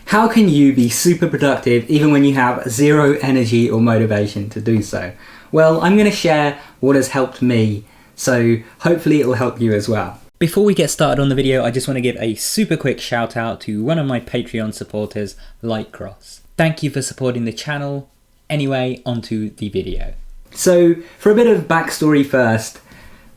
How can you be super productive even when you have zero energy or motivation to do so? Well, I'm going to share what has helped me, so hopefully it will help you as well. Before we get started on the video, I just want to give a super quick shout out to one of my Patreon supporters, Lightcross. Thank you for supporting the channel. Anyway, onto the video. So, for a bit of backstory first,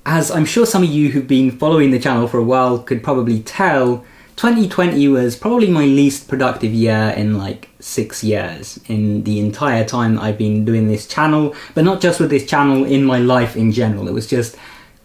as I'm sure some of you who've been following the channel for a while could probably tell, 2020 was probably my least productive year in like 6 years in the entire time that I've been doing this channel, but not just with this channel, in my life in general. It was just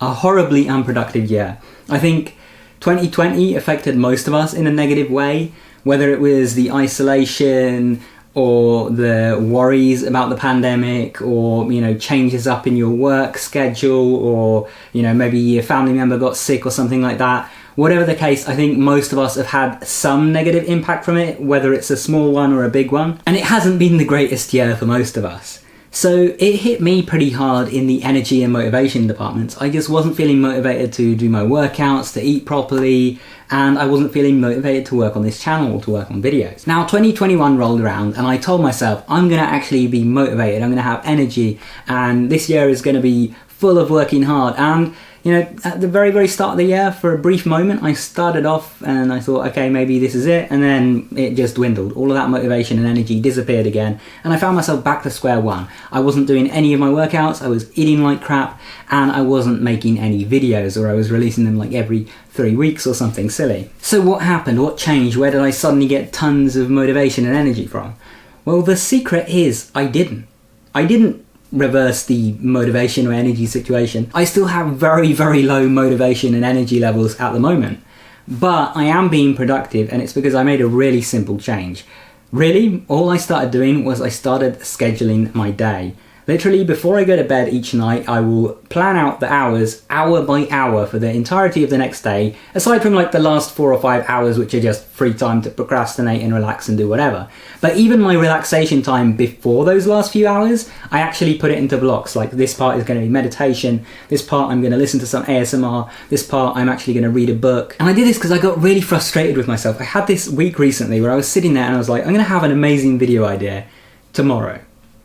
a horribly unproductive year. I think 2020 affected most of us in a negative way, whether it was the isolation or the worries about the pandemic, or, you know, changes up in your work schedule, or, you know, maybe your family member got sick or something like that. Whatever the case, I think most of us have had some negative impact from it, whether it's a small one or a big one. And it hasn't been the greatest year for most of us. So it hit me pretty hard in the energy and motivation departments. I just wasn't feeling motivated to do my workouts, to eat properly, and I wasn't feeling motivated to work on this channel or to work on videos. Now 2021 rolled around and I told myself I'm going to actually be motivated, I'm going to have energy, and this year is going to be full of working hard. And you know, at the very, very start of the year, for a brief moment, I started off and I thought, okay, maybe this is it. And then it just dwindled. All of that motivation and energy disappeared again. And I found myself back to square one. I wasn't doing any of my workouts. I was eating like crap. And I wasn't making any videos, or I was releasing them like every 3 weeks or something silly. So what happened? What changed? Where did I suddenly get tons of motivation and energy from? Well, the secret is I didn't reverse the motivation or energy situation. I still have very, very low motivation and energy levels at the moment, but I am being productive, and it's because I made a really simple change. Really, all I started doing was I started scheduling my day. Literally, before I go to bed each night, I will plan out the hours, hour by hour, for the entirety of the next day, aside from like the last 4 or 5 hours, which are just free time to procrastinate and relax and do whatever. But even my relaxation time before those last few hours, I actually put it into blocks. Like, this part is going to be meditation, this part I'm going to listen to some ASMR, this part I'm actually going to read a book. And I did this because I got really frustrated with myself. I had this week recently where I was sitting there and I was like, I'm going to have an amazing video idea tomorrow.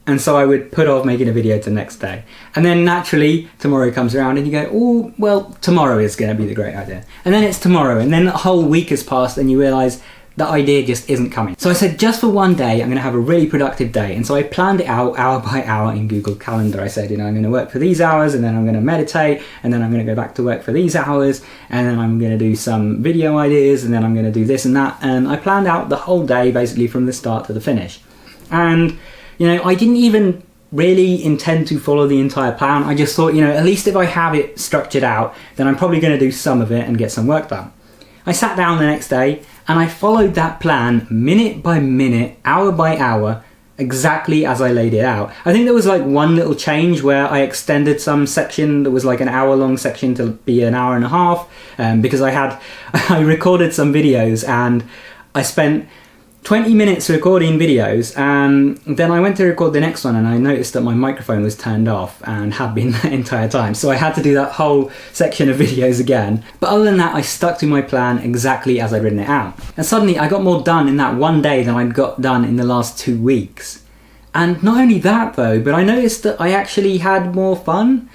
And so I would put off making a video to the next day. And then naturally, tomorrow comes around and you go, oh, well, tomorrow is going to be the great idea. And then it's tomorrow, and then the whole week has passed and you realise the idea just isn't coming. So I said, just for one day, I'm going to have a really productive day. And so I planned it out hour by hour in Google Calendar. I said, you know, I'm going to work for these hours, and then I'm going to meditate, and then I'm going to go back to work for these hours, and then I'm going to do some video ideas, and then I'm going to do this and that. And I planned out the whole day basically from the start to the finish. And you know, I didn't even really intend to follow the entire plan. I just thought, you know, at least if I have it structured out, then I'm probably going to do some of it and get some work done. I sat down the next day and I followed that plan minute by minute, hour by hour, exactly as I laid it out. I think there was like one little change where I extended some section that was like an hour-long section to be an hour and a half, because I recorded some videos and I spent 20 minutes recording videos, and then I went to record the next one and I noticed that my microphone was turned off and had been the entire time, so I had to do that whole section of videos again. But other than that, I stuck to my plan exactly as I'd written it out. And suddenly I got more done in that one day than I'd got done in the last 2 weeks. And not only that though, but I noticed that I actually had more fun.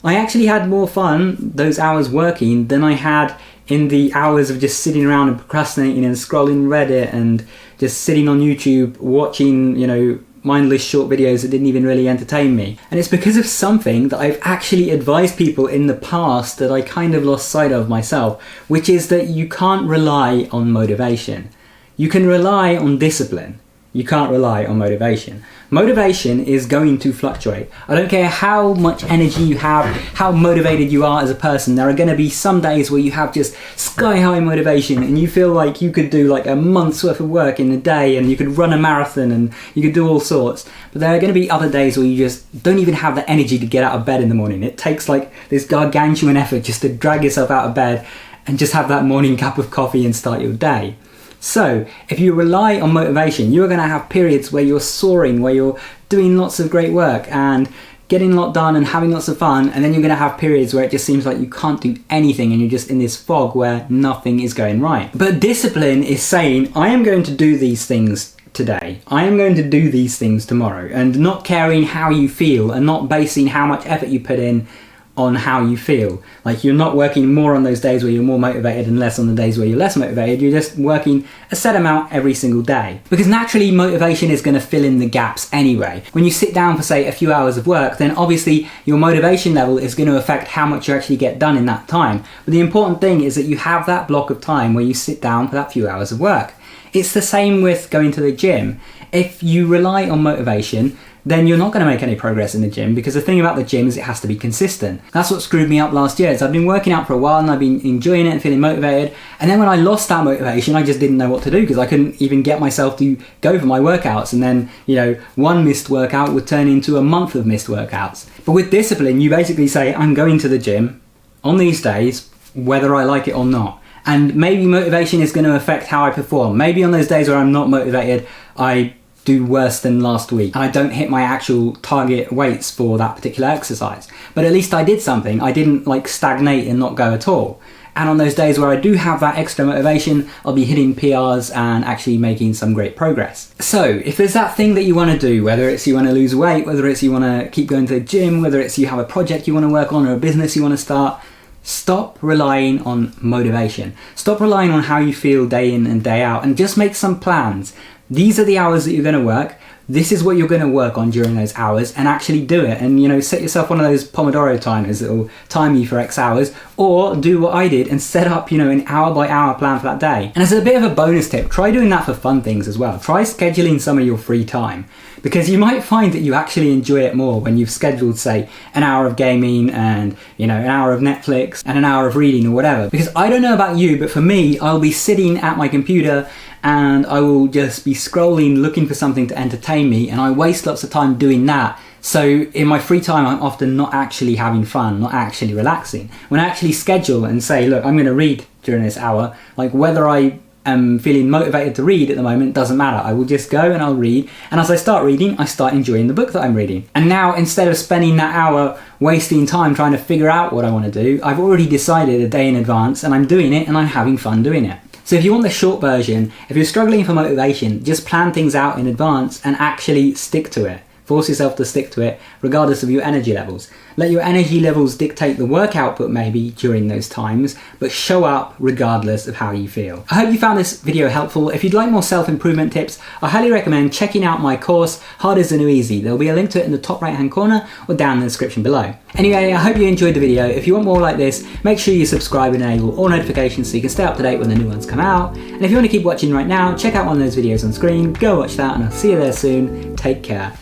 I actually had more fun those hours working than I had in the hours of just sitting around and procrastinating and scrolling Reddit and just sitting on YouTube watching, you know, mindless short videos that didn't even really entertain me. And it's because of something that I've actually advised people in the past that I kind of lost sight of myself, which is that you can't rely on motivation. You can rely on discipline. You can't rely on motivation. Motivation is going to fluctuate. I don't care how much energy you have, how motivated you are as a person. There are going to be some days where you have just sky-high motivation and you feel like you could do like a month's worth of work in a day, and you could run a marathon and you could do all sorts. But there are going to be other days where you just don't even have the energy to get out of bed in the morning. It takes like this gargantuan effort just to drag yourself out of bed and just have that morning cup of coffee and start your day. So if you rely on motivation, you're going to have periods where you're soaring, where you're doing lots of great work and getting a lot done and having lots of fun, and then you're going to have periods where it just seems like you can't do anything and you're just in this fog where nothing is going right. But discipline is saying, I am going to do these things today. I am going to do these things tomorrow, and not caring how you feel and not basing how much effort you put in on how you feel. Like, you're not working more on those days where you're more motivated and less on the days where you're less motivated. You're just working a set amount every single day. Because naturally motivation is going to fill in the gaps anyway. When you sit down for, say, a few hours of work, then obviously your motivation level is going to affect how much you actually get done in that time. But the important thing is that you have that block of time where you sit down for that few hours of work. It's the same with going to the gym. If you rely on motivation, then you're not going to make any progress in the gym, because the thing about the gym is it has to be consistent. That's what screwed me up last year. Is I've been working out for a while and I've been enjoying it and feeling motivated, and then when I lost that motivation, I just didn't know what to do, because I couldn't even get myself to go for my workouts, and then, you know, one missed workout would turn into a month of missed workouts. But with discipline, you basically say, I'm going to the gym on these days, whether I like it or not. And maybe motivation is going to affect how I perform. Maybe on those days where I'm not motivated, I do worse than last week. I don't hit my actual target weights for that particular exercise. But at least I did something. I didn't like stagnate and not go at all. And on those days where I do have that extra motivation, I'll be hitting PRs and actually making some great progress. So if there's that thing that you want to do, whether it's you want to lose weight, whether it's you want to keep going to the gym, whether it's you have a project you want to work on or a business you want to start, stop relying on motivation. Stop relying on how you feel day in and day out, and just make some plans. These are the hours that you're going to work. This is what you're going to work on during those hours, and actually do it. And, you know, set yourself one of those Pomodoro timers that will time you for X hours, or do what I did and set up, you know, an hour by hour plan for that day. And as a bit of a bonus tip, try doing that for fun things as well. Try scheduling some of your free time, because you might find that you actually enjoy it more when you've scheduled, say, an hour of gaming and, you know, an hour of Netflix and an hour of reading or whatever. Because I don't know about you, but for me, I'll be sitting at my computer and I will just be scrolling, looking for something to entertain me, and I waste lots of time doing that. So in my free time, I'm often not actually having fun, not actually relaxing. When I actually schedule and say, look, I'm going to read during this hour, like whether I am feeling motivated to read at the moment doesn't matter. I will just go and I'll read, and as I start reading, I start enjoying the book that I'm reading. And now, instead of spending that hour wasting time trying to figure out what I want to do, I've already decided a day in advance, and I'm doing it and I'm having fun doing it. So if you want the short version, if you're struggling for motivation, just plan things out in advance and actually stick to it. Force yourself to stick to it regardless of your energy levels. Let your energy levels dictate the work output maybe during those times, but show up regardless of how you feel. I hope you found this video helpful. If you'd like more self-improvement tips, I highly recommend checking out my course, Hard is the New Easy. There'll be a link to it in the top right hand corner or down in the description below. Anyway, I hope you enjoyed the video. If you want more like this, make sure you subscribe and enable all notifications so you can stay up to date when the new ones come out. And if you want to keep watching right now, check out one of those videos on screen, go watch that, and I'll see you there soon. Take care.